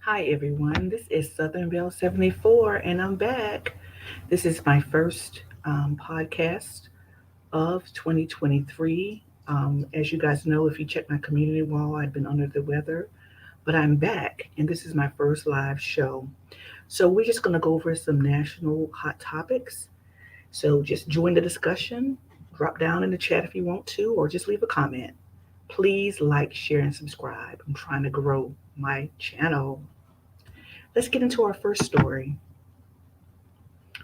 Hi everyone, this is Southernbelle74 and I'm back. This is my first podcast of 2023. As you guys know, if you check my community wall, I've been under the weather, but I'm back and this is my first live show. So we're just going to go over some national hot topics. So just join the discussion, drop down in the chat if you want to, or just leave a comment. Please like, share, and subscribe. I'm trying to grow my channel. Let's get into our first story.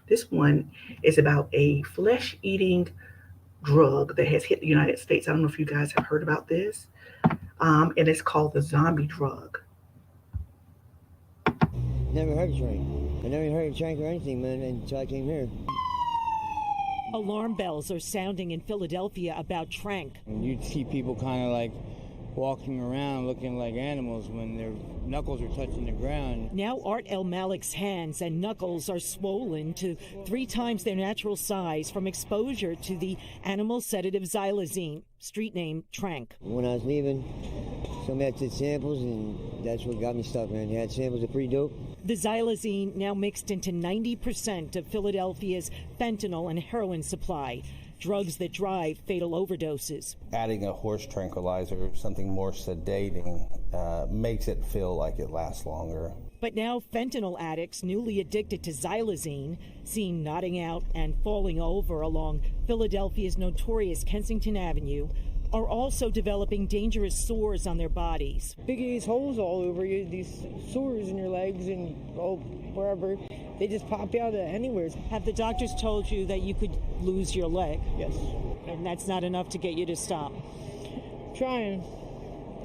This one is about a flesh eating drug that has hit the United States. I don't know if you guys have heard about this. And it's called the zombie drug. Never heard of Trank. I never heard of Trank or anything, man, until I came here. Alarm bells are sounding in Philadelphia about Trank. And you'd see people kind of like walking around looking like animals when their knuckles are touching the ground. Now Art El Malik's hands and knuckles are swollen to 3 times their natural size from exposure to the animal sedative xylazine, street name Trank. When I was leaving, somebody had samples, and that's what got me stuck, man. They had samples of pretty dope. The xylazine now mixed into 90% of Philadelphia's fentanyl and heroin supply, drugs that drive fatal overdoses. Adding a horse tranquilizer, something more sedating, makes it feel like it lasts longer. But now fentanyl addicts newly addicted to xylazine, seen nodding out and falling over along Philadelphia's notorious Kensington Avenue, are also developing dangerous sores on their bodies. Big ass holes all over you, these sores in your legs and wherever. They just pop out of anywhere. Have the doctors told you that you could lose your leg? Yes. And that's not enough to get you to stop? Trying.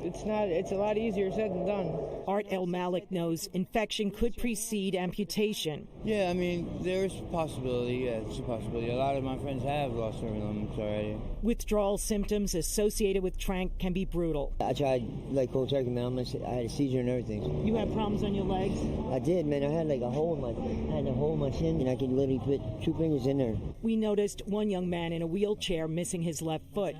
It's a lot easier said than done. Art El Malik knows infection could precede amputation. Yeah, I mean, there's a possibility. Yeah, it's a possibility. A lot of my friends have lost their limbs already. Withdrawal symptoms associated with Trank can be brutal. I tried like cold turkey, man. I had a seizure and everything. You have problems on your legs? I did, man. I had like a hole in my shin, and I could literally put 2 fingers in there. We noticed one young man in a wheelchair missing his left foot.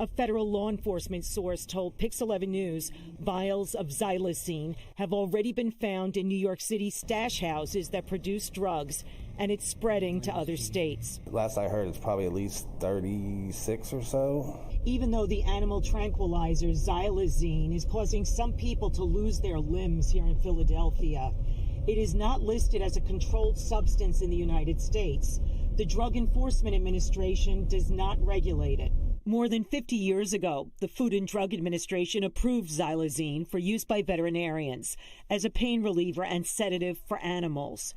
A federal law enforcement source told Pix 11 News vials of xylazine have already been found in New York City stash houses that produce drugs, and it's spreading to other states. Last I heard, it's probably at least 36 or so. Even though the animal tranquilizer xylazine is causing some people to lose their limbs here in Philadelphia, it is not listed as a controlled substance in the United States. The Drug Enforcement Administration does not regulate it. More than 50 years ago, the Food and Drug Administration approved xylazine for use by veterinarians as a pain reliever and sedative for animals.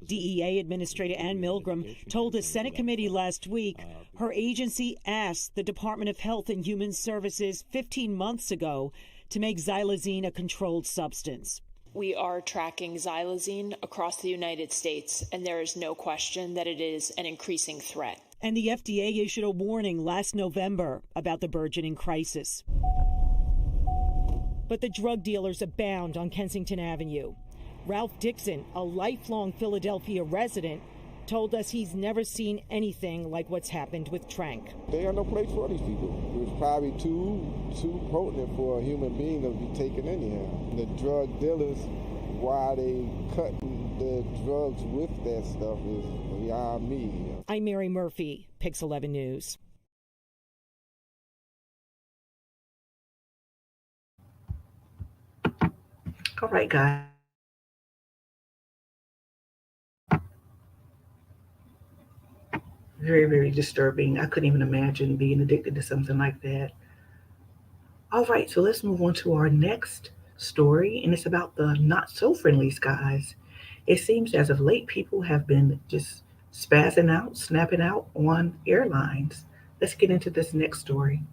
DEA Administrator Ann Milgram told a Senate committee last week her agency asked the Department of Health and Human Services 15 months ago to make xylazine a controlled substance. We are tracking xylazine across the United States, and there is no question that it is an increasing threat. And the FDA issued a warning last November about the burgeoning crisis. But the drug dealers abound on Kensington Avenue. Ralph Dixon, a lifelong Philadelphia resident, told us he's never seen anything like what's happened with Trank. They have no place for these people. It was probably too potent for a human being to be taken in here. The drug dealers, why they cutting the drugs with that stuff is beyond me. I'm Mary Murphy, Pix 11 News. All right, guys. Very, very disturbing. I couldn't even imagine being addicted to something like that. All right, so let's move on to our next story, and it's about the not so friendly skies. It seems as of late, people have been just spazzing out, snapping out on airlines. Let's get into this next story.